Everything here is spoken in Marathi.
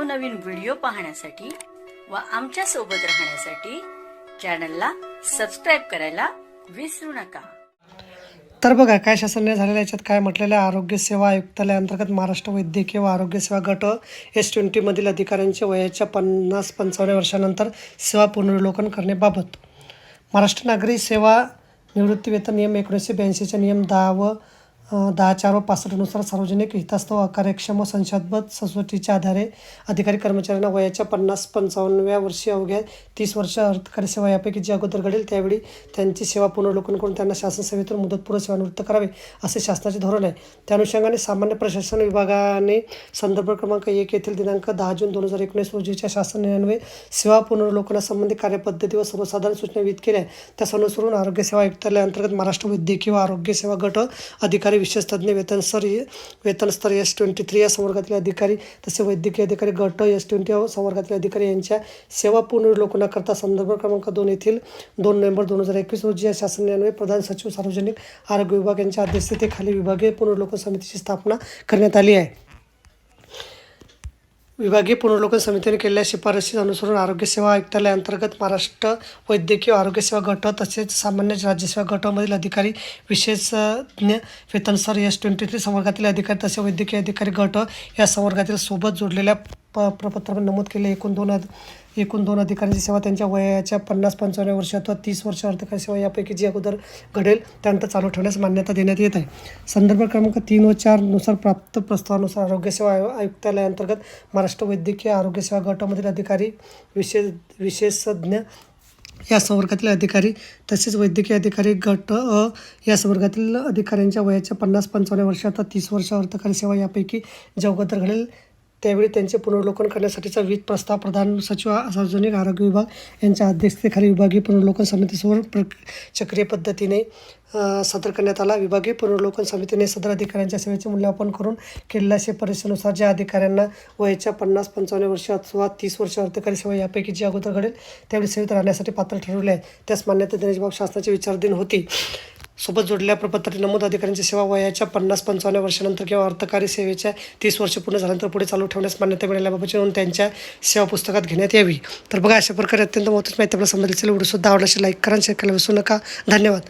नवनवीन व्हिडिओ पाहण्यासाठी व आमच्या सोबत राहण्यासाठी चॅनलला सबस्क्राईब करायला विसरू नका। तर बघा काय शासनाने झालेल्या याच्यात काय म्हटलेलं आहे, आरोग्य सेवा आयुक्तालयाअंतर्गत महाराष्ट्र वैद्यकीय व आरोग्य सेवा गट S20 मधील अधिकाऱ्यांच्या वयाच्या 50-55 वर्षानंतर सेवा पुनर्वलोकन करण्याबाबत महाराष्ट्र नागरी सेवा निवृत्ती वेतन नियम 1982 नियम 10 व 10(4) व 65 नुसार सार्वजनिक हितास्तव अकार्यक्षम व संशयास्पद सचोटीच्या आधारे अधिकारी कर्मचाऱ्यांना वयाच्या 50-55व्या वर्षी अवघ्या 30 वर्ष अर्थकारी सेवा यापैकी जे अगोदर घडेल त्यावेळी त्यांची सेवा पुनर्वलोकन करून त्यांना शासन सेवेतून मुदतपूर्व सेवानिवृत्त करावे असे शासनाचे धोरण आहे। त्या अनुषंगाने सामान्य प्रशासन विभागाने संदर्भ क्रमांक 1 येथील दिनांक 10 जून 2019 रोजीच्या शासन निर्णयान्वये सेवा पुनर्वलोकनासंबंधी कार्यपद्धती व सर्वसाधारण सूचना विहित केल्या। त्यास अनुसरून आरोग्य सेवा आयुक्तालयाअंतर्गत महाराष्ट्र वैद्यकीय व आरोग्य सेवा गट अधिकारी विशेष तज्ञ वेतनस्तर S23 या संवर्गातील अधिकारी तसे वैद्यकीय अधिकारी गट S20 संवर्गातील अधिकारी यांच्या सेवा पुनर्वलोकनाकरता संदर्भ क्रमांक 2 येथील 2 नोव्हेंबर 2021 रोजी या शासन निर्णयान्वये प्रधान सचिव सार्वजनिक आरोग्य विभाग यांच्या अध्यक्षतेखाली विभागीय पुनर्वलोकन समितीची स्थापना करण्यात आली आहे। विभागीय पुनर्वलोकन समितीने केलेल्या शिफारशी अनुसरून आरोग्य सेवा आयुक्तालयाअंतर्गत महाराष्ट्र वैद्यकीय आरोग्य सेवा गट तसेच सामान्य राज्यसेवा गटामधील अधिकारी विशेषज्ञ वेतनस्तर S23 संवर्गातील अधिकारी तसे वैद्यकीय अधिकारी गट या संवर्गातील सोबत जोडलेल्या प्रपत्रावर नमूद केले एकूण दोन अधिकाऱ्यांची सेवा त्यांच्या वयाच्या 50-55 वर्ष अथवा 30 वर्ष अर्थकारी सेवा यापैकी जी अगोदर घडेल त्यानंतर चालू ठेवण्यास मान्यता देण्यात येत आहे। संदर्भ क्रमांक 3 व 4 नुसार प्राप्त प्रस्तावानुसार आरोग्य सेवा आयुक्तालयाअंतर्गत महाराष्ट्र वैद्यकीय आरोग्य सेवा गटामधील अधिकारी विशेषज्ञ या संवर्गातील अधिकारी तसेच वैद्यकीय अधिकारी गट या संवर्गातील अधिकाऱ्यांच्या वयाच्या 50-55 वर्ष अथवा 30 वर्ष अर्थकारी सेवा यापैकी जे अगोदर घडेल त्यावेळी त्यांचे पुनर्वलोकन करण्यासाठीचा विहित प्रस्ताव प्रधान सचिव सार्वजनिक आरोग्य विभाग यांच्या अध्यक्षतेखाली विभागीय पुनर्वलोकन समितीसमोर चक्रीय पद्धतीने सादर करण्यात आला। विभागीय पुनर्वलोकन समितीने सदर अधिकाऱ्यांच्या सेवेचे मूल्यमापन करून केलेल्या शिफारशीनुसार ज्या अधिकाऱ्यांना वयाच्या 50-55 वर्ष अथवा 30 वर्ष अर्थकारी सेवा यापैकी जी अगोदर घडेल त्यावेळी सेवेत राहण्यासाठी पात्र ठरवले आहे त्यास मान्यता देण्याची बाब शासनाची विचाराधीन होती। सोबत जोडलेल्या प्रपत्रात नमूद अधिकाऱ्यांची सेवा वयाच्या 50-55 वर्षानंतर किंवा अर्थकारी सेवेच्या 30 वर्ष पूर्ण झाल्यानंतर पुढे चालू ठेवण्यास मान्यता मिळाल्याबाबतची नोंद त्यांच्या सेवा पुस्तकात घेण्यात यावी। तर बघा अशा प्रकारे अत्यंत महत्त्वाची माहिती आपल्याला समजली असेल। व्हिडिओ सुद्धा आवडला असेल लाईक करा, शेअर करायला विसरू नका। धन्यवाद।